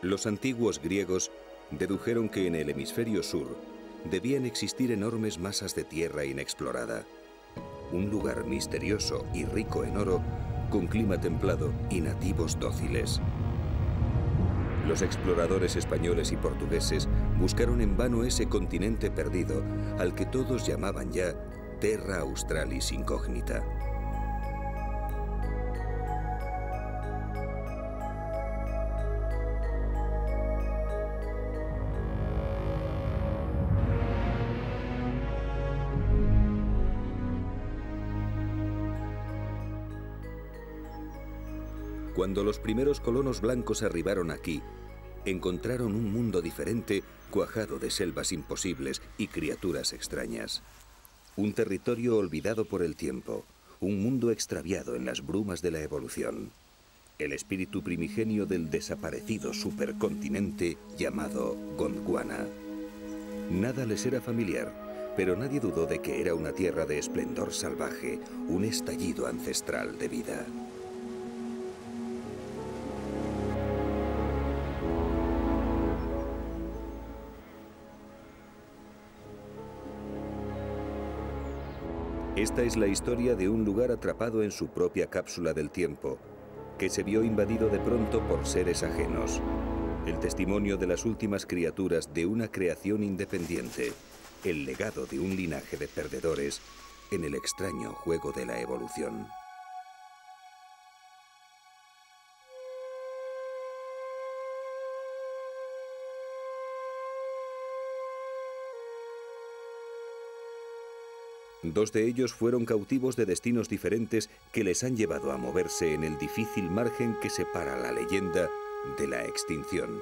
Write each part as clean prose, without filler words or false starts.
Los antiguos griegos dedujeron que en el hemisferio sur debían existir enormes masas de tierra inexplorada, un lugar misterioso y rico en oro, con clima templado y nativos dóciles. Los exploradores españoles y portugueses buscaron en vano ese continente perdido, al que todos llamaban ya Terra Australis Incognita. Cuando los primeros colonos blancos arribaron aquí, encontraron un mundo diferente, cuajado de selvas imposibles y criaturas extrañas. Un territorio olvidado por el tiempo, un mundo extraviado en las brumas de la evolución. El espíritu primigenio del desaparecido supercontinente llamado Gondwana. Nada les era familiar, pero nadie dudó de que era una tierra de esplendor salvaje, un estallido ancestral de vida. Esta es la historia de un lugar atrapado en su propia cápsula del tiempo, que se vio invadido de pronto por seres ajenos. El testimonio de las últimas criaturas de una creación independiente, el legado de un linaje de perdedores en el extraño juego de la evolución. Dos de ellos fueron cautivos de destinos diferentes que les han llevado a moverse en el difícil margen que separa la leyenda de la extinción.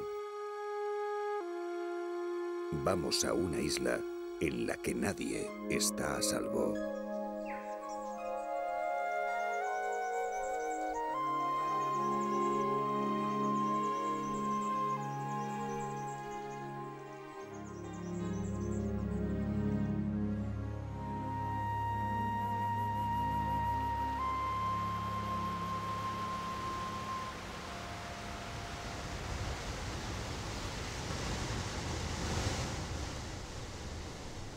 Vamos a una isla en la que nadie está a salvo.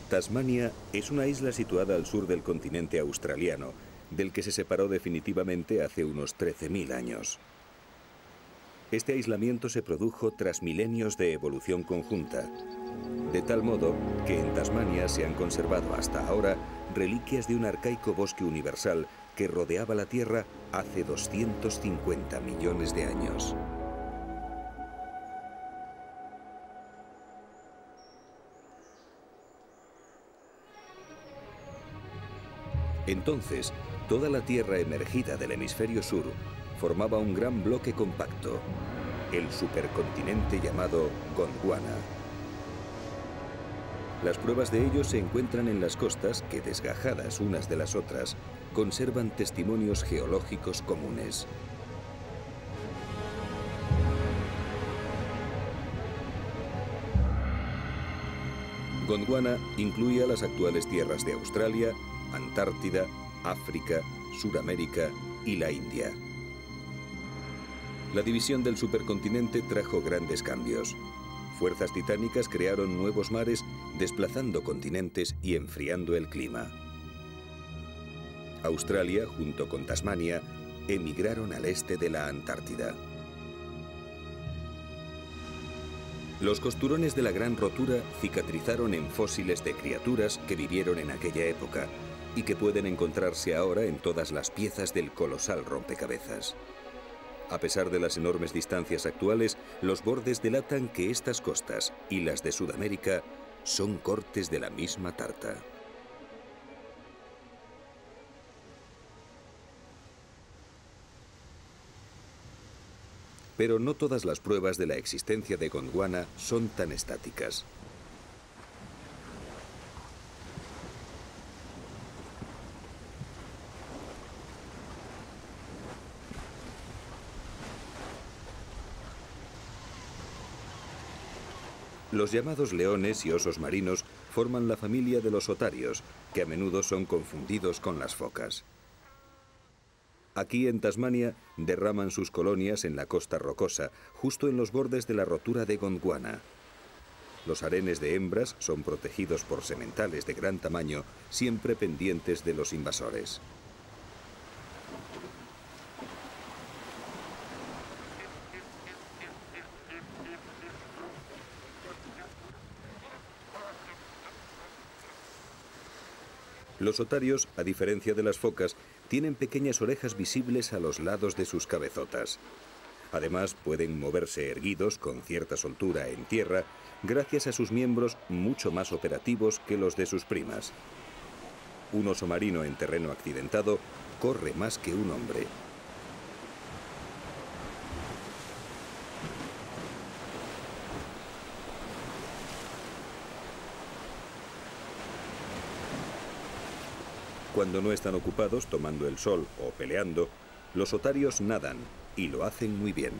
Tasmania es una isla situada al sur del continente australiano, del que se separó definitivamente hace unos 13.000 años. Este aislamiento se produjo tras milenios de evolución conjunta, de tal modo que en Tasmania se han conservado hasta ahora reliquias de un arcaico bosque universal que rodeaba la Tierra hace 250 millones de años. Entonces, toda la Tierra emergida del hemisferio sur formaba un gran bloque compacto, el supercontinente llamado Gondwana. Las pruebas de ello se encuentran en las costas que, desgajadas unas de las otras, conservan testimonios geológicos comunes. Gondwana incluía las actuales tierras de Australia, Antártida, África, Suramérica y la India. La división del supercontinente trajo grandes cambios. Fuerzas titánicas crearon nuevos mares, desplazando continentes y enfriando el clima. Australia, junto con Tasmania, emigraron al este de la Antártida. Los costurones de la Gran Rotura cicatrizaron en fósiles de criaturas que vivieron en aquella época y que pueden encontrarse ahora en todas las piezas del colosal rompecabezas. A pesar de las enormes distancias actuales, los bordes delatan que estas costas y las de Sudamérica son cortes de la misma tarta. Pero no todas las pruebas de la existencia de Gondwana son tan estáticas. Los llamados leones y osos marinos forman la familia de los otarios, que a menudo son confundidos con las focas. Aquí en Tasmania derraman sus colonias en la costa rocosa, justo en los bordes de la rotura de Gondwana. Los harenes de hembras son protegidos por sementales de gran tamaño, siempre pendientes de los invasores. Los otarios, a diferencia de las focas, tienen pequeñas orejas visibles a los lados de sus cabezotas. Además, pueden moverse erguidos con cierta soltura en tierra, gracias a sus miembros mucho más operativos que los de sus primas. Un oso marino en terreno accidentado corre más que un hombre. Cuando no están ocupados tomando el sol o peleando, los otarios nadan y lo hacen muy bien.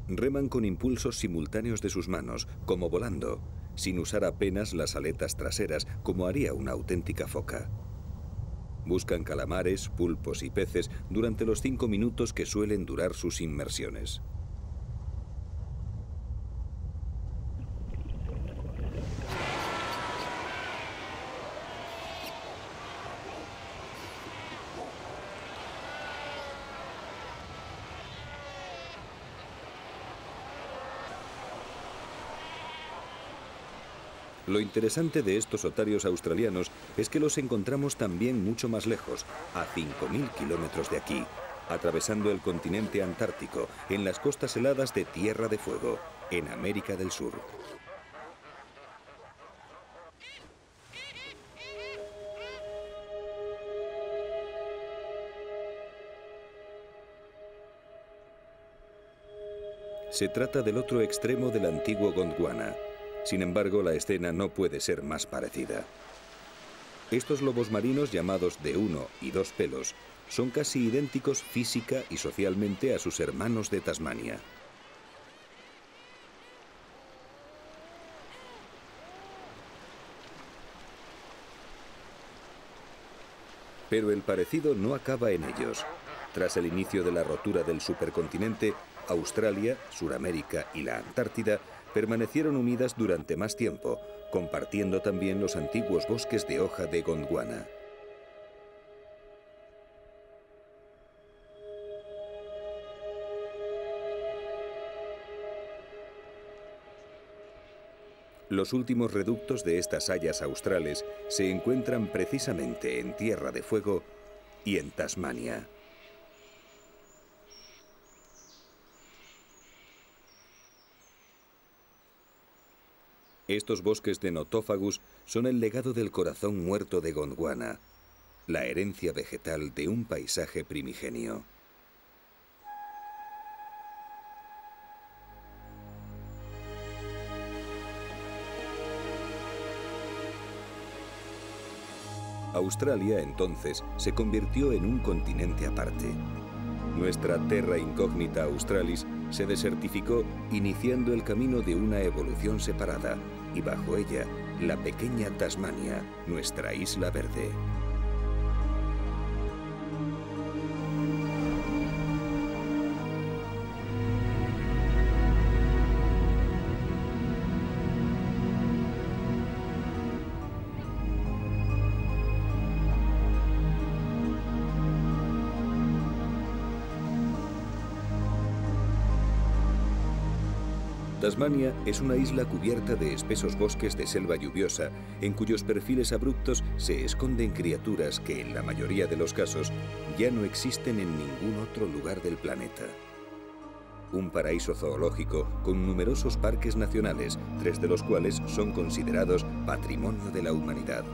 Reman con impulsos simultáneos de sus manos, como volando, sin usar apenas las aletas traseras, como haría una auténtica foca. Buscan calamares, pulpos y peces durante los 5 minutos que suelen durar sus inmersiones. Lo interesante de estos otarios australianos es que los encontramos también mucho más lejos, a 5.000 kilómetros de aquí, atravesando el continente antártico, en las costas heladas de Tierra de Fuego, en América del Sur. Se trata del otro extremo del antiguo Gondwana. Sin embargo, la escena no puede ser más parecida. Estos lobos marinos, llamados de 1 y 2 pelos, son casi idénticos física y socialmente a sus hermanos de Tasmania. Pero el parecido no acaba en ellos. Tras el inicio de la rotura del supercontinente, Australia, Suramérica y la Antártida permanecieron unidas durante más tiempo, compartiendo también los antiguos bosques de hoja de Gondwana. Los últimos reductos de estas hayas australes se encuentran precisamente en Tierra de Fuego y en Tasmania. Estos bosques de Nothofagus son el legado del corazón muerto de Gondwana, la herencia vegetal de un paisaje primigenio. Australia, entonces, se convirtió en un continente aparte. Nuestra Terra Incognita Australis se desertificó, iniciando el camino de una evolución separada, y bajo ella, la pequeña Tasmania, nuestra isla verde. Tasmania es una isla cubierta de espesos bosques de selva lluviosa, en cuyos perfiles abruptos se esconden criaturas que, en la mayoría de los casos, ya no existen en ningún otro lugar del planeta. Un paraíso zoológico con numerosos parques nacionales, 3 de los cuales son considerados Patrimonio de la Humanidad.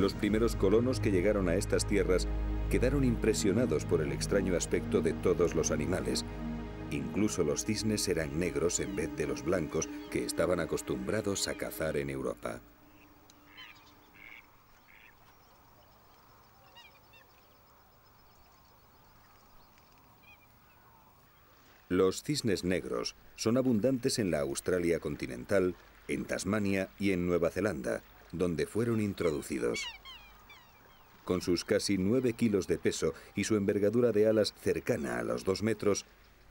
Los primeros colonos que llegaron a estas tierras quedaron impresionados por el extraño aspecto de todos los animales. Incluso los cisnes eran negros en vez de los blancos que estaban acostumbrados a cazar en Europa. Los cisnes negros son abundantes en la Australia continental, en Tasmania y en Nueva Zelanda, donde fueron introducidos. Con sus casi 9 kilos de peso y su envergadura de alas cercana a los 2 metros,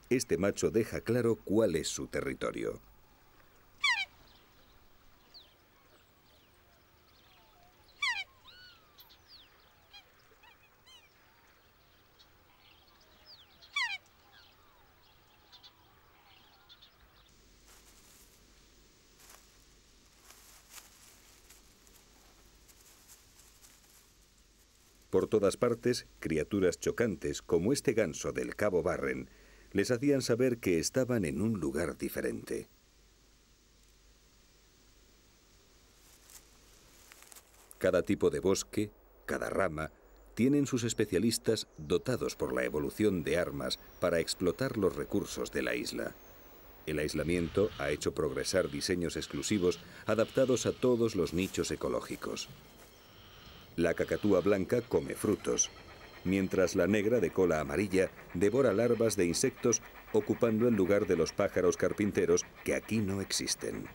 este macho deja claro cuál es su territorio. Por todas partes, criaturas chocantes, como este ganso del Cabo Barren, les hacían saber que estaban en un lugar diferente. Cada tipo de bosque, cada rama, tienen sus especialistas dotados por la evolución de armas para explotar los recursos de la isla. El aislamiento ha hecho progresar diseños exclusivos adaptados a todos los nichos ecológicos. La cacatúa blanca come frutos, mientras la negra de cola amarilla devora larvas de insectos, ocupando el lugar de los pájaros carpinteros que aquí no existen.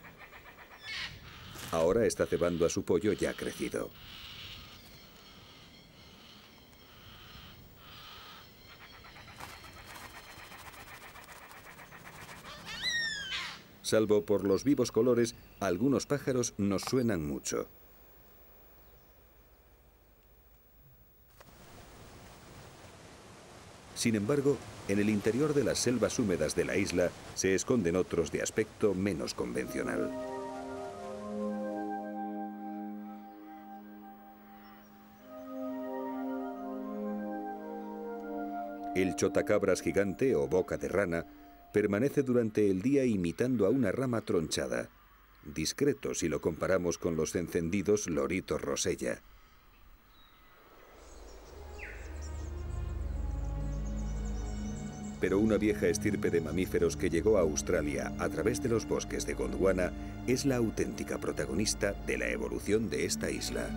Ahora está cebando a su pollo ya crecido. Salvo por los vivos colores, algunos pájaros nos suenan mucho. Sin embargo, en el interior de las selvas húmedas de la isla se esconden otros de aspecto menos convencional. El chotacabras gigante o boca de rana permanece durante el día imitando a una rama tronchada, discreto si lo comparamos con los encendidos loritos rosella. Pero una vieja estirpe de mamíferos que llegó a Australia a través de los bosques de Gondwana es la auténtica protagonista de la evolución de esta isla.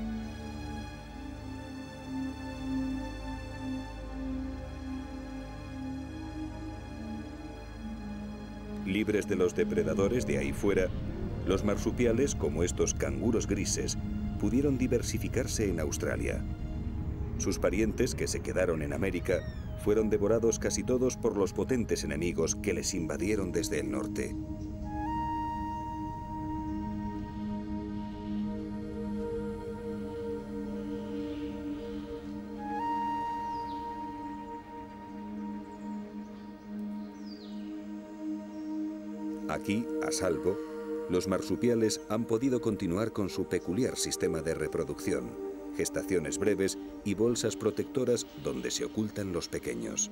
Libres de los depredadores de ahí fuera, los marsupiales, como estos canguros grises, pudieron diversificarse en Australia. Sus parientes, que se quedaron en América, fueron devorados casi todos por los potentes enemigos que les invadieron desde el norte. Aquí, a salvo, los marsupiales han podido continuar con su peculiar sistema de reproducción, gestaciones breves y bolsas protectoras donde se ocultan los pequeños.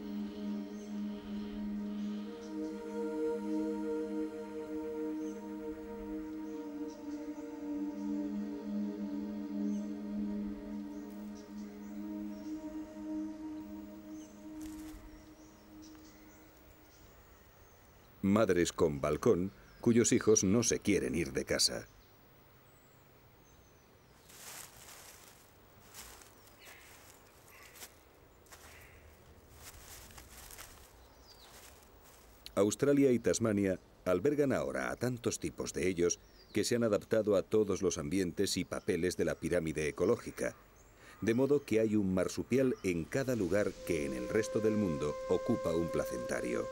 Madres con balcón, cuyos hijos no se quieren ir de casa. Australia y Tasmania albergan ahora a tantos tipos de ellos que se han adaptado a todos los ambientes y papeles de la pirámide ecológica, de modo que hay un marsupial en cada lugar que en el resto del mundo ocupa un placentario.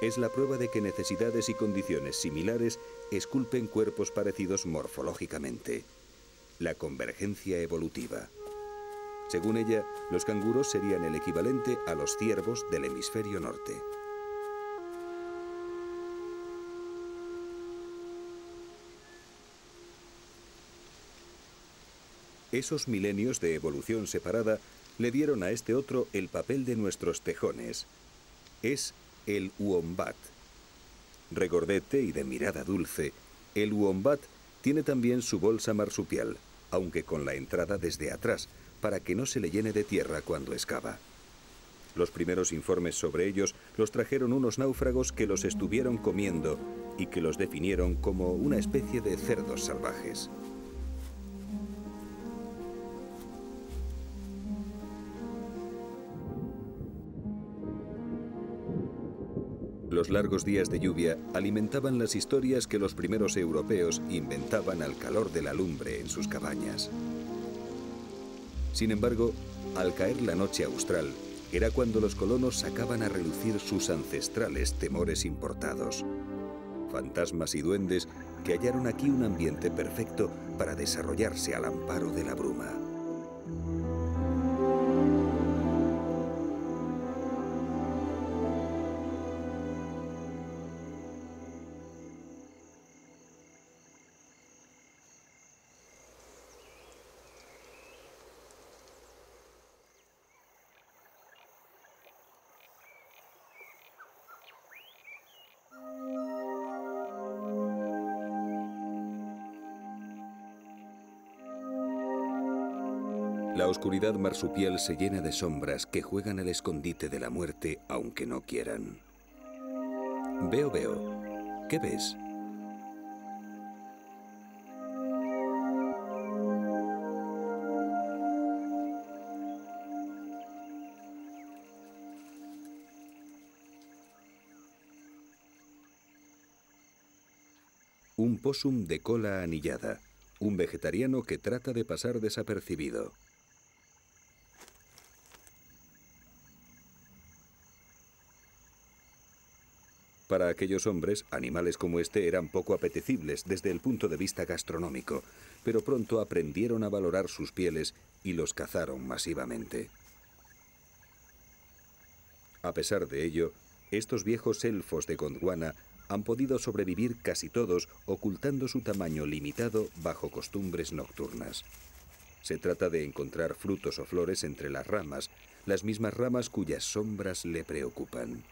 Es la prueba de que necesidades y condiciones similares esculpen cuerpos parecidos morfológicamente. La convergencia evolutiva. Según ella, los canguros serían el equivalente a los ciervos del hemisferio norte. Esos milenios de evolución separada le dieron a este otro el papel de nuestros tejones. Es el uombat. Regordete y de mirada dulce, el uombat tiene también su bolsa marsupial, aunque con la entrada desde atrás, para que no se le llene de tierra cuando excava. Los primeros informes sobre ellos los trajeron unos náufragos que los estuvieron comiendo y que los definieron como una especie de cerdos salvajes. Los largos días de lluvia alimentaban las historias que los primeros europeos inventaban al calor de la lumbre en sus cabañas. Sin embargo, al caer la noche austral, era cuando los colonos sacaban a relucir sus ancestrales temores importados. Fantasmas y duendes que hallaron aquí un ambiente perfecto para desarrollarse al amparo de la bruma. La oscuridad marsupial se llena de sombras que juegan al escondite de la muerte aunque no quieran. Veo, veo. ¿Qué ves? Un póssum de cola anillada, un vegetariano que trata de pasar desapercibido. Para aquellos hombres, animales como este eran poco apetecibles desde el punto de vista gastronómico, pero pronto aprendieron a valorar sus pieles y los cazaron masivamente. A pesar de ello, estos viejos elfos de Gondwana han podido sobrevivir casi todos ocultando su tamaño limitado bajo costumbres nocturnas. Se trata de encontrar frutos o flores entre las mismas ramas cuyas sombras le preocupan.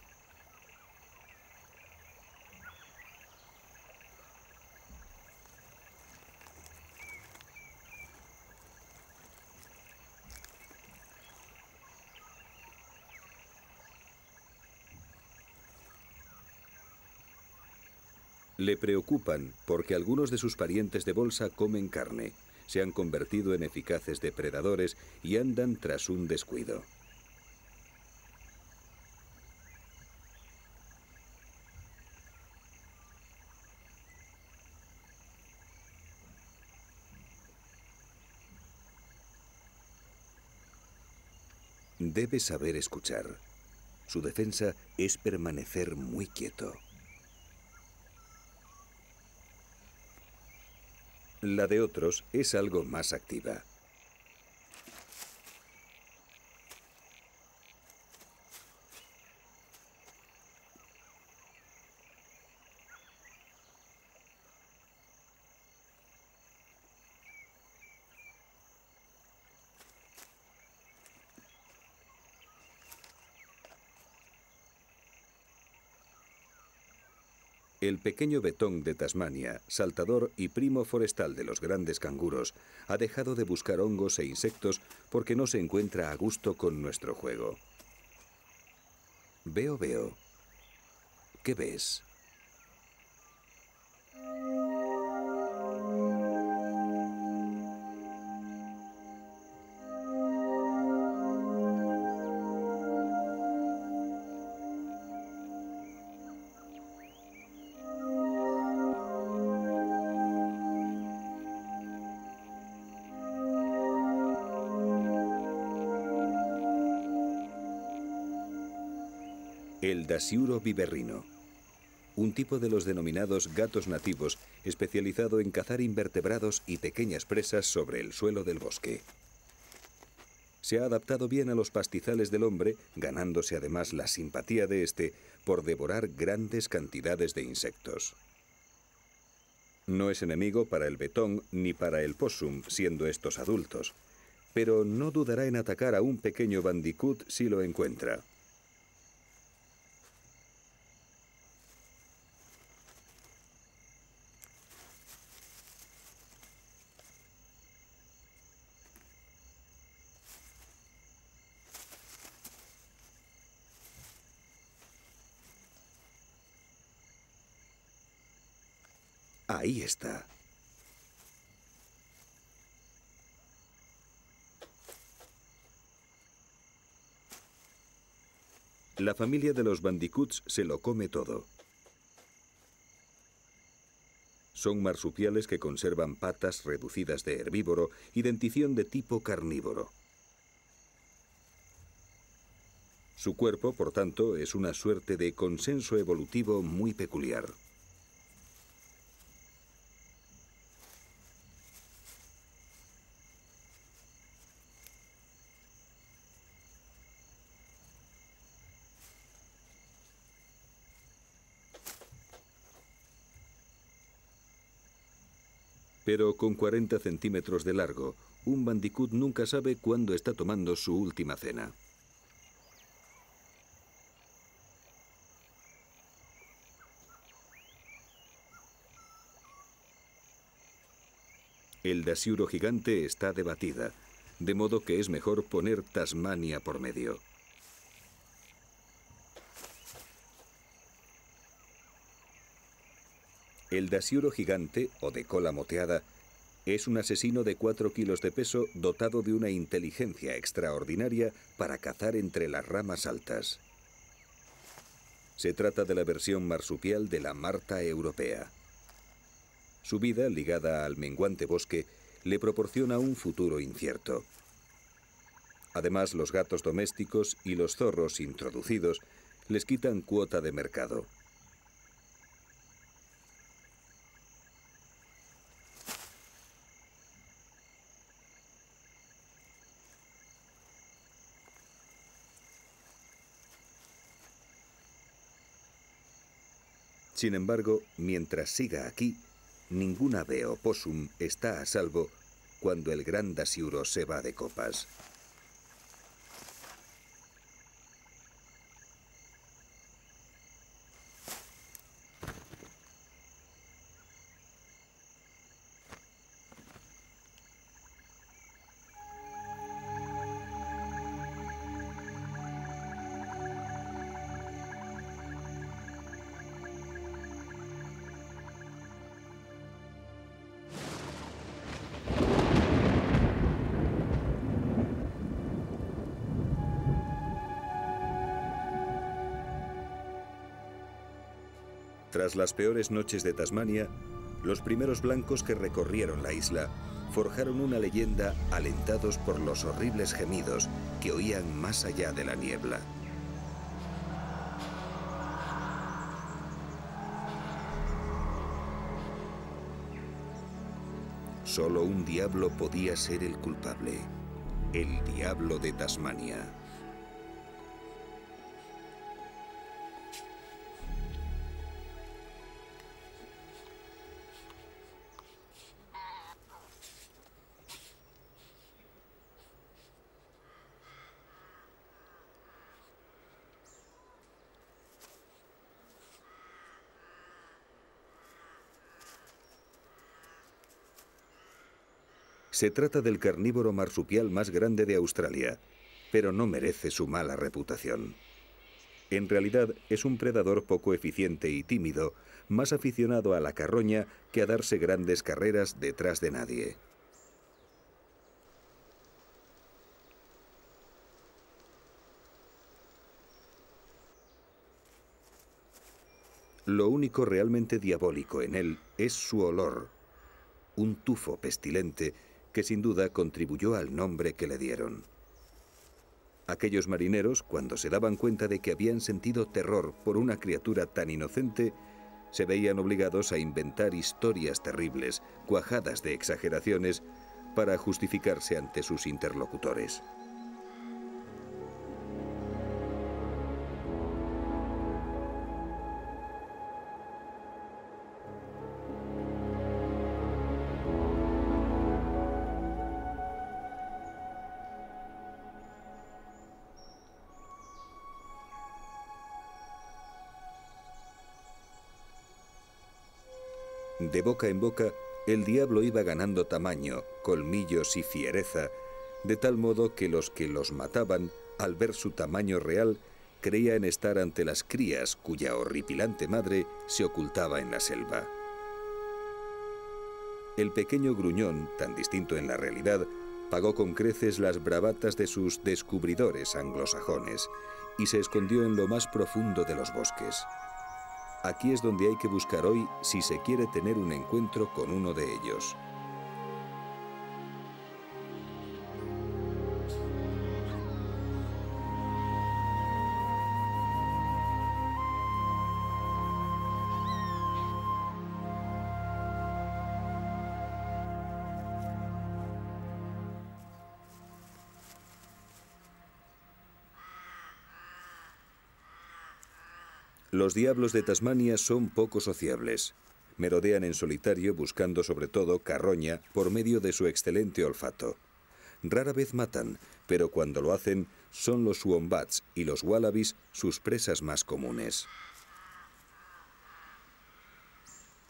Le preocupan porque algunos de sus parientes de bolsa comen carne, se han convertido en eficaces depredadores y andan tras un descuido. Debe saber escuchar. Su defensa es permanecer muy quieto. La de otros es algo más activa. El pequeño betón de Tasmania, saltador y primo forestal de los grandes canguros, ha dejado de buscar hongos e insectos porque no se encuentra a gusto con nuestro juego. Veo, veo. ¿Qué ves? El Dasyuro viverrino, un tipo de los denominados gatos nativos especializado en cazar invertebrados y pequeñas presas sobre el suelo del bosque. Se ha adaptado bien a los pastizales del hombre, ganándose además la simpatía de este por devorar grandes cantidades de insectos. No es enemigo para el betón ni para el possum, siendo estos adultos, pero no dudará en atacar a un pequeño bandicoot si lo encuentra. Ahí está. La familia de los bandicoots se lo come todo. Son marsupiales que conservan patas reducidas de herbívoro y dentición de tipo carnívoro. Su cuerpo, por tanto, es una suerte de consenso evolutivo muy peculiar. Pero con 40 centímetros de largo, un bandicoot nunca sabe cuándo está tomando su última cena. El dasyuro gigante está debatida, de modo que es mejor poner Tasmania por medio. El dasyuro gigante, o de cola moteada, es un asesino de 4 kilos de peso dotado de una inteligencia extraordinaria para cazar entre las ramas altas. Se trata de la versión marsupial de la marta europea. Su vida, ligada al menguante bosque, le proporciona un futuro incierto. Además, los gatos domésticos y los zorros introducidos les quitan cuota de mercado. Sin embargo, mientras siga aquí, ningún ave o opossum está a salvo cuando el gran dasyuro se va de copas. Tras las peores noches de Tasmania, los primeros blancos que recorrieron la isla forjaron una leyenda alentados por los horribles gemidos que oían más allá de la niebla. Solo un diablo podía ser el culpable, el diablo de Tasmania. Se trata del carnívoro marsupial más grande de Australia, pero no merece su mala reputación. En realidad es un predador poco eficiente y tímido, más aficionado a la carroña que a darse grandes carreras detrás de nadie. Lo único realmente diabólico en él es su olor, un tufo pestilente que sin duda contribuyó al nombre que le dieron. Aquellos marineros, cuando se daban cuenta de que habían sentido terror por una criatura tan inocente, se veían obligados a inventar historias terribles, cuajadas de exageraciones, para justificarse ante sus interlocutores. De boca en boca, el diablo iba ganando tamaño, colmillos y fiereza, de tal modo que los mataban, al ver su tamaño real, creían estar ante las crías cuya horripilante madre se ocultaba en la selva. El pequeño gruñón, tan distinto en la realidad, pagó con creces las bravatas de sus descubridores anglosajones y se escondió en lo más profundo de los bosques. Aquí es donde hay que buscar hoy si se quiere tener un encuentro con uno de ellos. Los diablos de Tasmania son poco sociables. Merodean en solitario buscando sobre todo carroña por medio de su excelente olfato. Rara vez matan, pero cuando lo hacen son los wombats y los wallabies sus presas más comunes.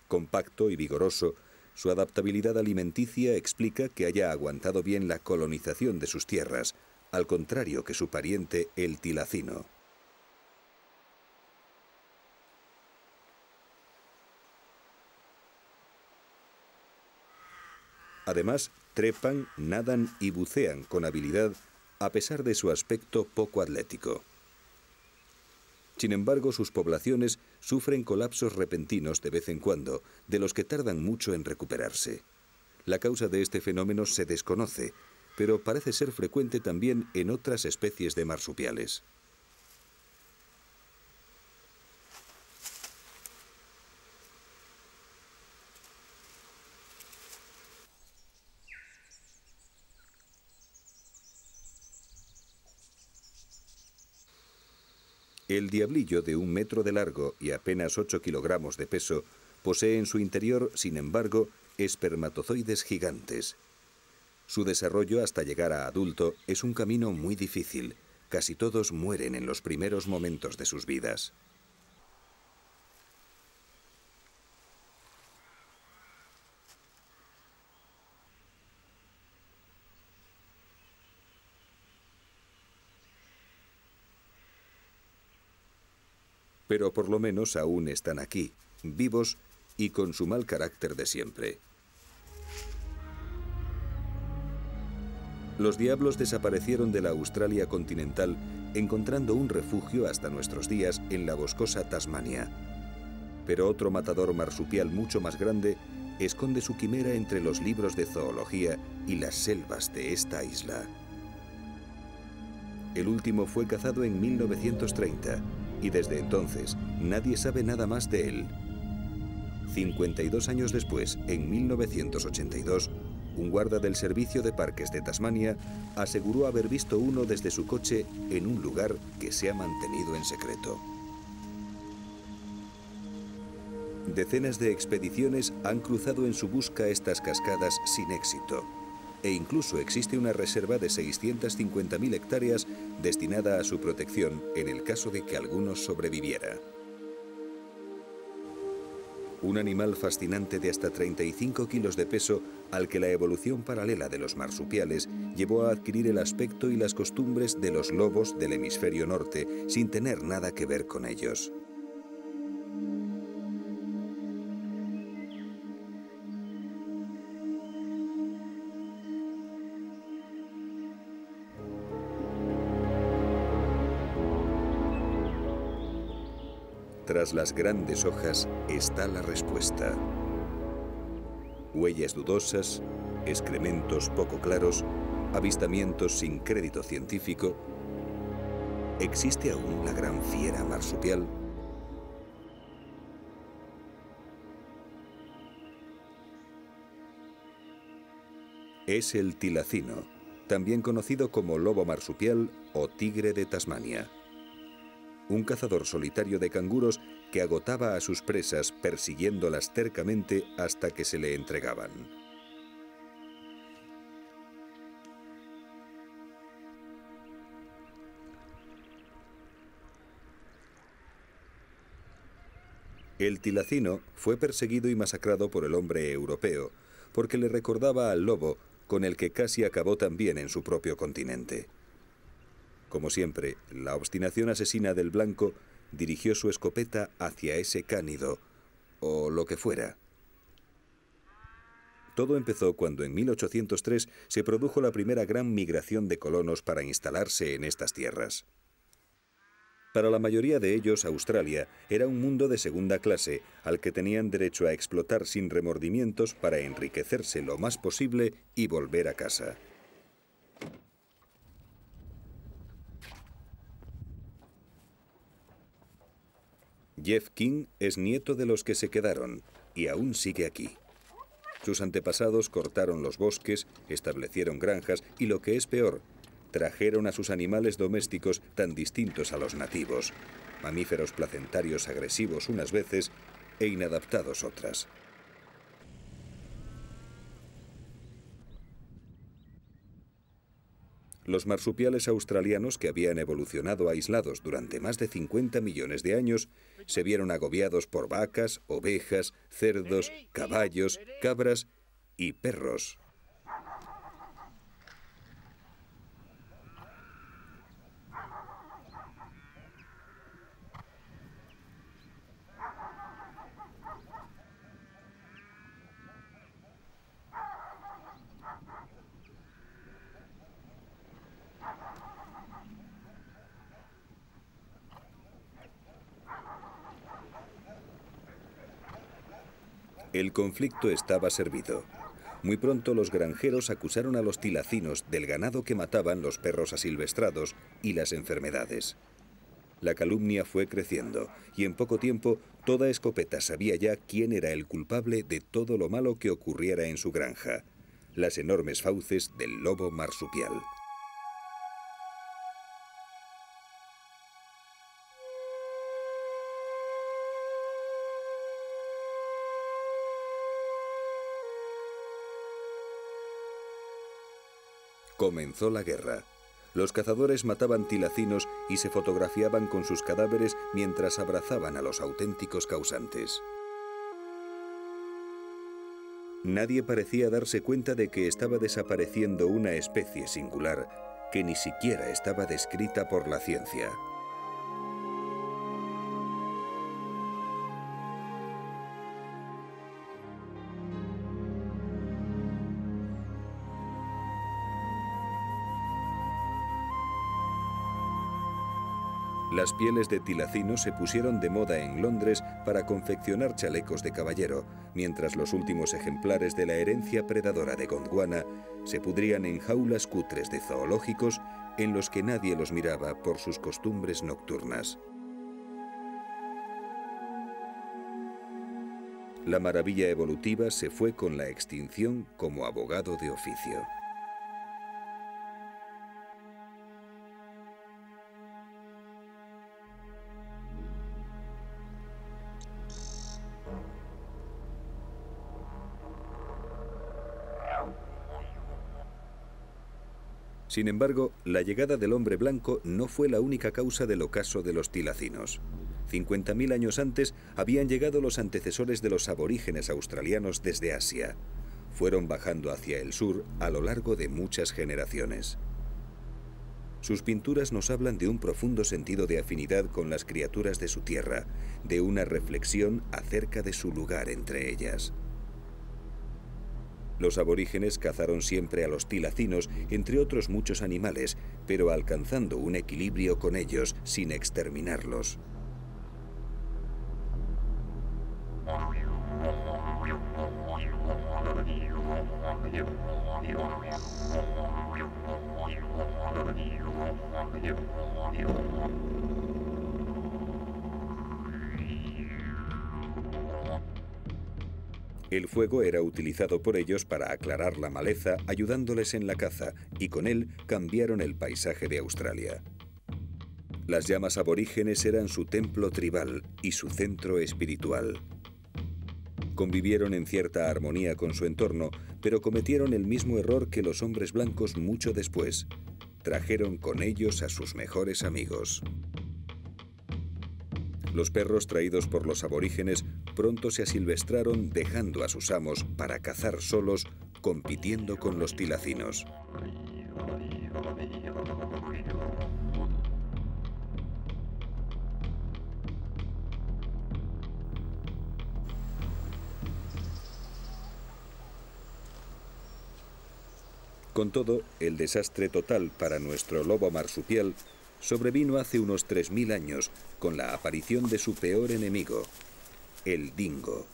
Compacto y vigoroso, su adaptabilidad alimenticia explica que haya aguantado bien la colonización de sus tierras, al contrario que su pariente el tilacino. Además, trepan, nadan y bucean con habilidad a pesar de su aspecto poco atlético. Sin embargo, sus poblaciones sufren colapsos repentinos de vez en cuando, de los que tardan mucho en recuperarse. La causa de este fenómeno se desconoce, pero parece ser frecuente también en otras especies de marsupiales. El diablillo, de 1 metro de largo y apenas 8 kilogramos de peso, posee en su interior, sin embargo, espermatozoides gigantes. Su desarrollo hasta llegar a adulto es un camino muy difícil. Casi todos mueren en los primeros momentos de sus vidas. Pero por lo menos aún están aquí, vivos y con su mal carácter de siempre. Los diablos desaparecieron de la Australia continental, encontrando un refugio hasta nuestros días en la boscosa Tasmania. Pero otro matador marsupial mucho más grande esconde su quimera entre los libros de zoología y las selvas de esta isla. El último fue cazado en 1930 y desde entonces nadie sabe nada más de él. 52 años después, en 1982, un guarda del Servicio de Parques de Tasmania aseguró haber visto uno desde su coche en un lugar que se ha mantenido en secreto. Decenas de expediciones han cruzado en su busca estas cascadas sin éxito. E incluso existe una reserva de 650.000 hectáreas destinada a su protección en el caso de que alguno sobreviviera. Un animal fascinante de hasta 35 kilos de peso al que la evolución paralela de los marsupiales llevó a adquirir el aspecto y las costumbres de los lobos del hemisferio norte sin tener nada que ver con ellos. Tras las grandes hojas está la respuesta. Huellas dudosas, excrementos poco claros, avistamientos sin crédito científico. ¿Existe aún la gran fiera marsupial? Es el tilacino, también conocido como lobo marsupial o tigre de Tasmania. Un cazador solitario de canguros que agotaba a sus presas persiguiéndolas tercamente hasta que se le entregaban. El tilacino fue perseguido y masacrado por el hombre europeo porque le recordaba al lobo con el que casi acabó también en su propio continente. Como siempre, la obstinación asesina del blanco dirigió su escopeta hacia ese cánido, o lo que fuera. Todo empezó cuando en 1803 se produjo la primera gran migración de colonos para instalarse en estas tierras. Para la mayoría de ellos, Australia era un mundo de segunda clase al que tenían derecho a explotar sin remordimientos para enriquecerse lo más posible y volver a casa. Jeff King es nieto de los que se quedaron y aún sigue aquí. Sus antepasados cortaron los bosques, establecieron granjas y, lo que es peor, trajeron a sus animales domésticos tan distintos a los nativos, mamíferos placentarios agresivos unas veces e inadaptados otras. Los marsupiales australianos, que habían evolucionado aislados durante más de 50 millones de años, se vieron agobiados por vacas, ovejas, cerdos, caballos, cabras y perros. El conflicto estaba servido. Muy pronto los granjeros acusaron a los tilacinos del ganado que mataban los perros asilvestrados y las enfermedades. La calumnia fue creciendo y en poco tiempo toda Escopeta sabía ya quién era el culpable de todo lo malo que ocurriera en su granja: las enormes fauces del lobo marsupial. Comenzó la guerra. Los cazadores mataban tilacinos y se fotografiaban con sus cadáveres mientras abrazaban a los auténticos causantes. Nadie parecía darse cuenta de que estaba desapareciendo una especie singular que ni siquiera estaba descrita por la ciencia. Las pieles de tilacino se pusieron de moda en Londres para confeccionar chalecos de caballero, mientras los últimos ejemplares de la herencia predadora de Gondwana se pudrían en jaulas cutres de zoológicos en los que nadie los miraba por sus costumbres nocturnas. La maravilla evolutiva se fue con la extinción como abogado de oficio. Sin embargo, la llegada del hombre blanco no fue la única causa del ocaso de los tilacinos. 50.000 años antes habían llegado los antecesores de los aborígenes australianos desde Asia. Fueron bajando hacia el sur a lo largo de muchas generaciones. Sus pinturas nos hablan de un profundo sentido de afinidad con las criaturas de su tierra, de una reflexión acerca de su lugar entre ellas. Los aborígenes cazaron siempre a los tilacinos, entre otros muchos animales, pero alcanzando un equilibrio con ellos sin exterminarlos. El fuego era utilizado por ellos para aclarar la maleza, ayudándoles en la caza, y con él cambiaron el paisaje de Australia. Las llamas aborígenes eran su templo tribal y su centro espiritual. Convivieron en cierta armonía con su entorno, pero cometieron el mismo error que los hombres blancos mucho después. Trajeron con ellos a sus mejores amigos. Los perros traídos por los aborígenes pronto se asilvestraron, dejando a sus amos para cazar solos, compitiendo con los tilacinos. Con todo, el desastre total para nuestro lobo marsupial sobrevino hace unos 3000 años con la aparición de su peor enemigo, el dingo.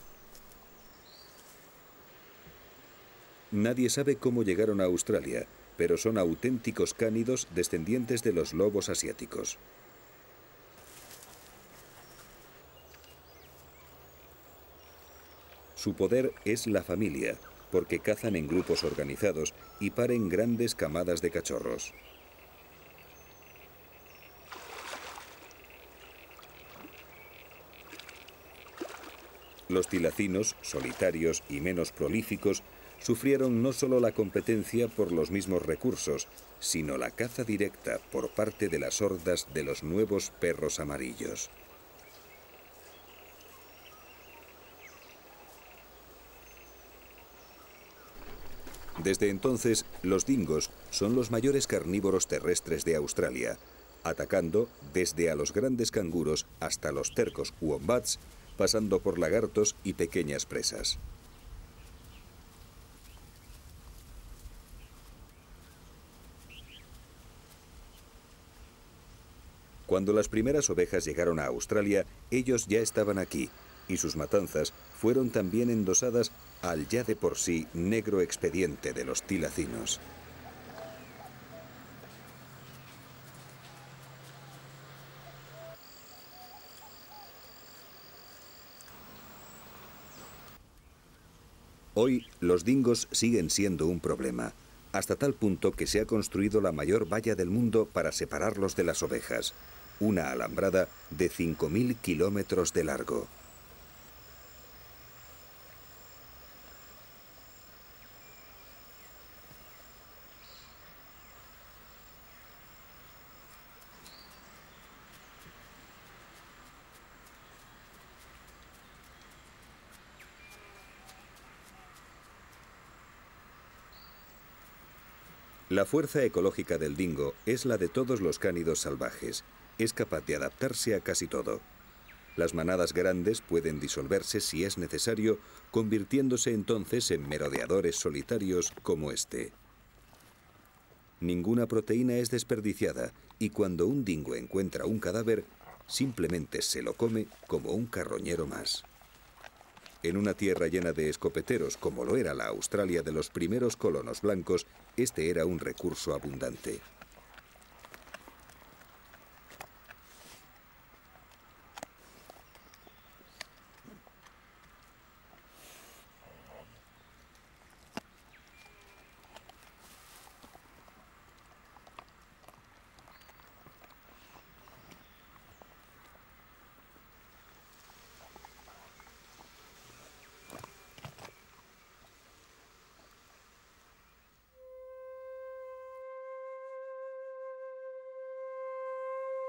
Nadie sabe cómo llegaron a Australia, pero son auténticos cánidos descendientes de los lobos asiáticos. Su poder es la familia, porque cazan en grupos organizados y paren grandes camadas de cachorros. Los tilacinos, solitarios y menos prolíficos, sufrieron no solo la competencia por los mismos recursos, sino la caza directa por parte de las hordas de los nuevos perros amarillos. Desde entonces, los dingos son los mayores carnívoros terrestres de Australia, atacando desde a los grandes canguros hasta los tercos wombats, pasando por lagartos y pequeñas presas. Cuando las primeras ovejas llegaron a Australia, ellos ya estaban aquí, y sus matanzas fueron también endosadas al ya de por sí negro expediente de los tilacinos. Hoy, los dingos siguen siendo un problema, hasta tal punto que se ha construido la mayor valla del mundo para separarlos de las ovejas, una alambrada de 5000 kilómetros de largo. La fuerza ecológica del dingo es la de todos los cánidos salvajes. Es capaz de adaptarse a casi todo. Las manadas grandes pueden disolverse si es necesario, convirtiéndose entonces en merodeadores solitarios como este. Ninguna proteína es desperdiciada y cuando un dingo encuentra un cadáver, simplemente se lo come como un carroñero más. En una tierra llena de escopeteros, como lo era la Australia de los primeros colonos blancos, este era un recurso abundante.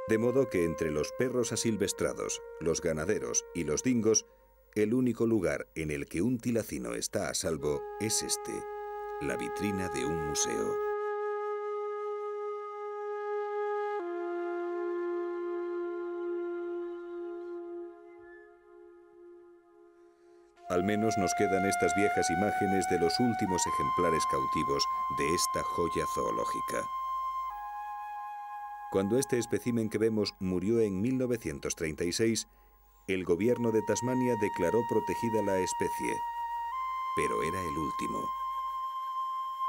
De modo que entre los perros asilvestrados, los ganaderos y los dingos, el único lugar en el que un tilacino está a salvo es este, la vitrina de un museo. Al menos nos quedan estas viejas imágenes de los últimos ejemplares cautivos de esta joya zoológica. Cuando este espécimen que vemos murió en 1936, el gobierno de Tasmania declaró protegida la especie, pero era el último.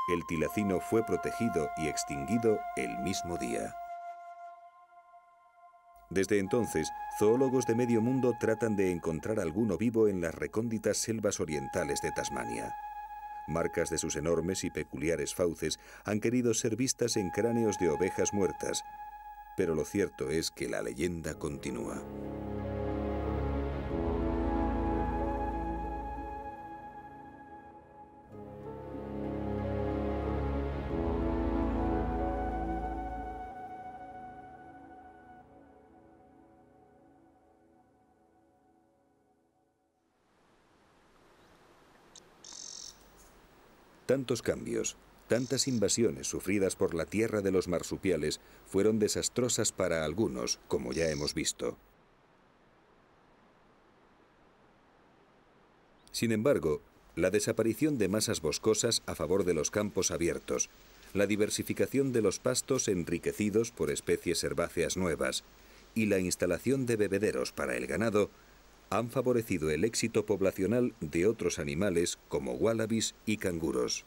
El tilacino fue protegido y extinguido el mismo día. Desde entonces, zoólogos de medio mundo tratan de encontrar alguno vivo en las recónditas selvas orientales de Tasmania. Marcas de sus enormes y peculiares fauces han querido ser vistas en cráneos de ovejas muertas, pero lo cierto es que la leyenda continúa. Tantos cambios, tantas invasiones sufridas por la tierra de los marsupiales fueron desastrosas para algunos, como ya hemos visto. Sin embargo, la desaparición de masas boscosas a favor de los campos abiertos, la diversificación de los pastos enriquecidos por especies herbáceas nuevas y la instalación de bebederos para el ganado han favorecido el éxito poblacional de otros animales como wallabies y canguros.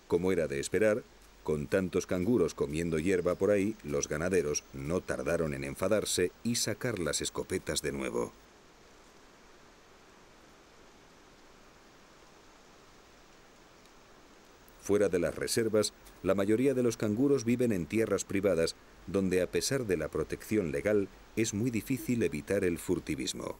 Como era de esperar, con tantos canguros comiendo hierba por ahí, los ganaderos no tardaron en enfadarse y sacar las escopetas de nuevo. Fuera de las reservas, la mayoría de los canguros viven en tierras privadas, donde a pesar de la protección legal, es muy difícil evitar el furtivismo.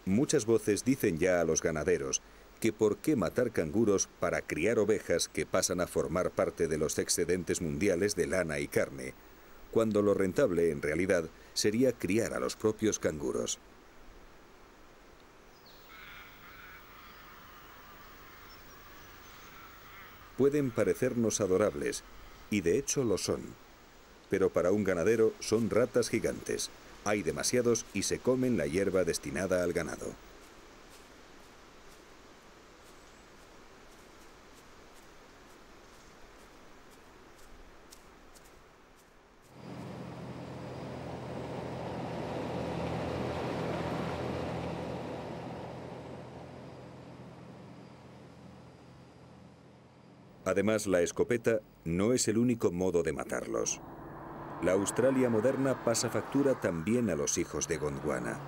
Muchas voces dicen ya a los ganaderos que por qué matar canguros para criar ovejas que pasan a formar parte de los excedentes mundiales de lana y carne, cuando lo rentable en realidad sería criar a los propios canguros. Pueden parecernos adorables, y de hecho lo son, pero para un ganadero son ratas gigantes. Hay demasiados y se comen la hierba destinada al ganado. Además, la escopeta no es el único modo de matarlos. La Australia moderna pasa factura también a los hijos de Gondwana.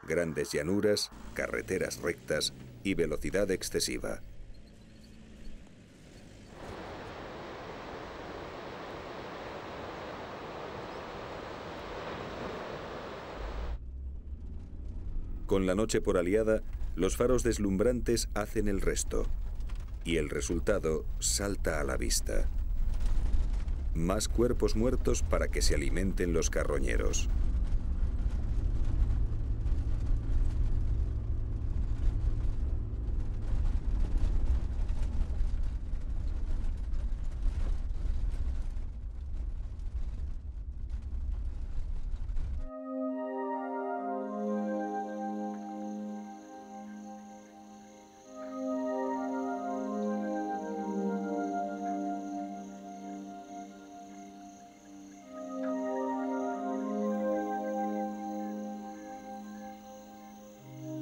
Grandes llanuras, carreteras rectas y velocidad excesiva. Con la noche por aliada, los faros deslumbrantes hacen el resto. Y el resultado salta a la vista. Más cuerpos muertos para que se alimenten los carroñeros.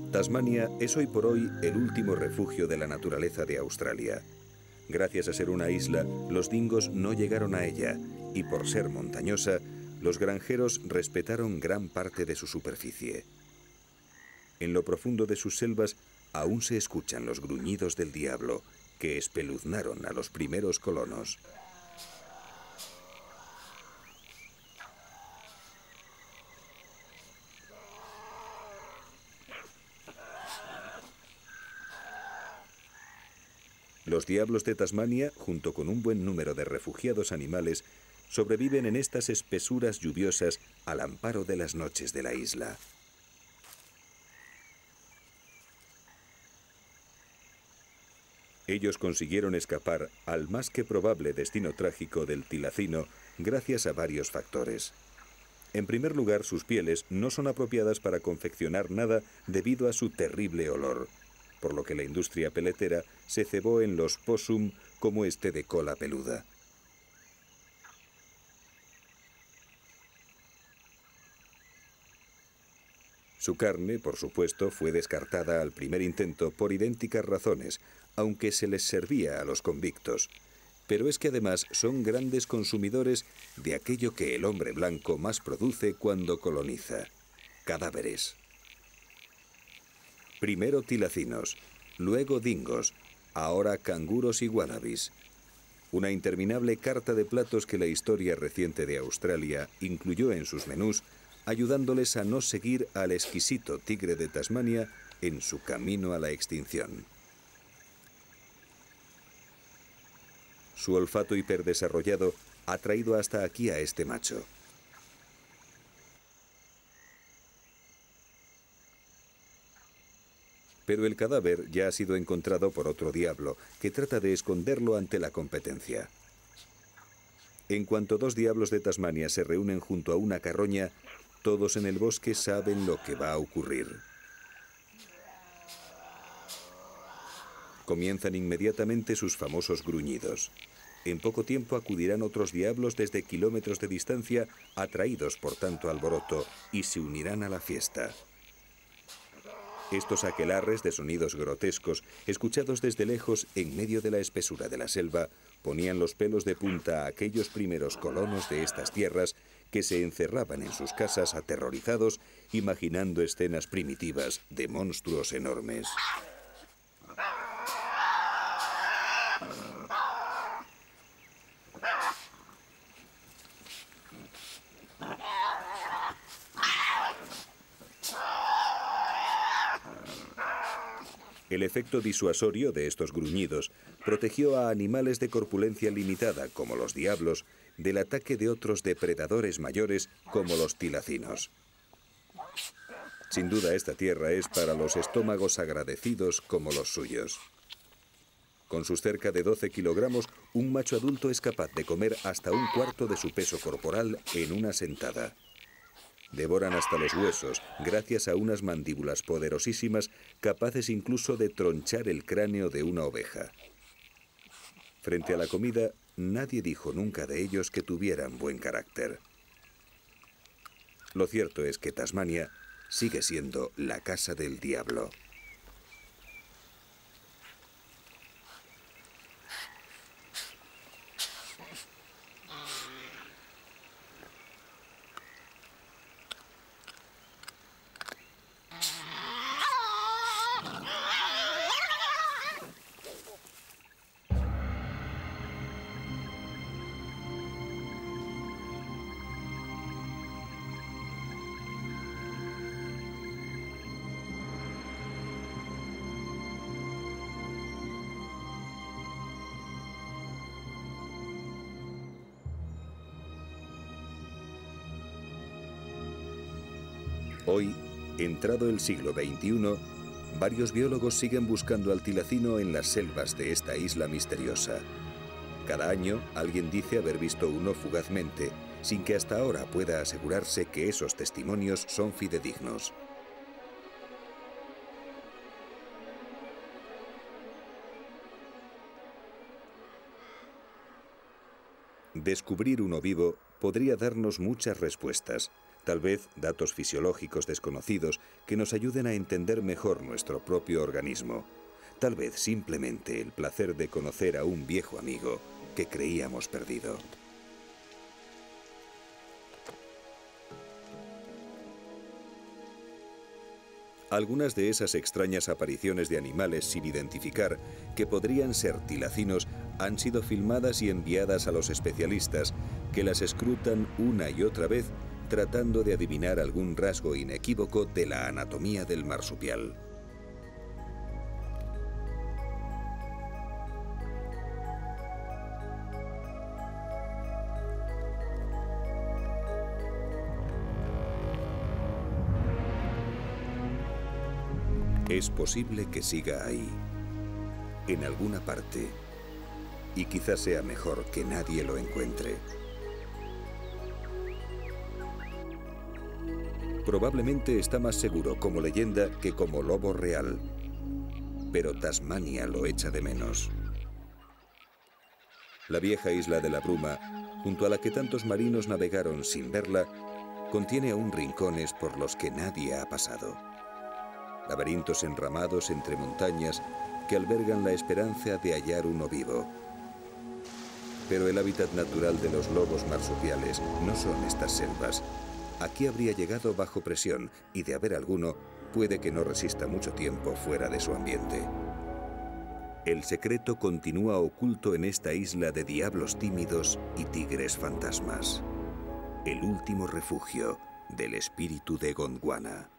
Tasmania es hoy por hoy el último refugio de la naturaleza de Australia. Gracias a ser una isla, los dingos no llegaron a ella y por ser montañosa, los granjeros respetaron gran parte de su superficie. En lo profundo de sus selvas aún se escuchan los gruñidos del diablo que espeluznaron a los primeros colonos. Los diablos de Tasmania, junto con un buen número de refugiados animales, sobreviven en estas espesuras lluviosas al amparo de las noches de la isla. Ellos consiguieron escapar al más que probable destino trágico del tilacino gracias a varios factores. En primer lugar, sus pieles no son apropiadas para confeccionar nada debido a su terrible olor, por lo que la industria peletera se cebó en los possum como este de cola peluda. Su carne, por supuesto, fue descartada al primer intento por idénticas razones, aunque se les servía a los convictos. Pero es que además son grandes consumidores de aquello que el hombre blanco más produce cuando coloniza: cadáveres. Primero tilacinos, luego dingos, ahora canguros y wallabies. Una interminable carta de platos que la historia reciente de Australia incluyó en sus menús, ayudándoles a no seguir al exquisito tigre de Tasmania en su camino a la extinción. Su olfato hiperdesarrollado ha traído hasta aquí a este macho. Pero el cadáver ya ha sido encontrado por otro diablo, que trata de esconderlo ante la competencia. En cuanto dos diablos de Tasmania se reúnen junto a una carroña, todos en el bosque saben lo que va a ocurrir. Comienzan inmediatamente sus famosos gruñidos. En poco tiempo acudirán otros diablos desde kilómetros de distancia, atraídos por tanto alboroto, y se unirán a la fiesta. Estos aquelarres de sonidos grotescos, escuchados desde lejos en medio de la espesura de la selva, ponían los pelos de punta a aquellos primeros colonos de estas tierras que se encerraban en sus casas aterrorizados, imaginando escenas primitivas de monstruos enormes. El efecto disuasorio de estos gruñidos protegió a animales de corpulencia limitada, como los diablos, del ataque de otros depredadores mayores, como los tilacinos. Sin duda, esta tierra es para los estómagos agradecidos como los suyos. Con sus cerca de 12 kilogramos, un macho adulto es capaz de comer hasta un cuarto de su peso corporal en una sentada. Devoran hasta los huesos, gracias a unas mandíbulas poderosísimas, capaces incluso de tronchar el cráneo de una oveja. Frente a la comida, nadie dijo nunca de ellos que tuvieran buen carácter. Lo cierto es que Tasmania sigue siendo la casa del diablo. Hoy, entrado el siglo XXI, varios biólogos siguen buscando al tilacino en las selvas de esta isla misteriosa. Cada año, alguien dice haber visto uno fugazmente, sin que hasta ahora pueda asegurarse que esos testimonios son fidedignos. Descubrir uno vivo podría darnos muchas respuestas. Tal vez datos fisiológicos desconocidos que nos ayuden a entender mejor nuestro propio organismo. Tal vez simplemente el placer de conocer a un viejo amigo que creíamos perdido. Algunas de esas extrañas apariciones de animales sin identificar, que podrían ser tilacinos, han sido filmadas y enviadas a los especialistas, que las escrutan una y otra vez tratando de adivinar algún rasgo inequívoco de la anatomía del marsupial. Es posible que siga ahí, en alguna parte, y quizás sea mejor que nadie lo encuentre. Probablemente está más seguro como leyenda que como lobo real, pero Tasmania lo echa de menos. La vieja isla de la Bruma, junto a la que tantos marinos navegaron sin verla, contiene aún rincones por los que nadie ha pasado. Laberintos enramados entre montañas que albergan la esperanza de hallar uno vivo. Pero el hábitat natural de los lobos marsupiales no son estas selvas. Aquí habría llegado bajo presión y, de haber alguno, puede que no resista mucho tiempo fuera de su ambiente. El secreto continúa oculto en esta isla de diablos tímidos y tigres fantasmas. El último refugio del espíritu de Gondwana.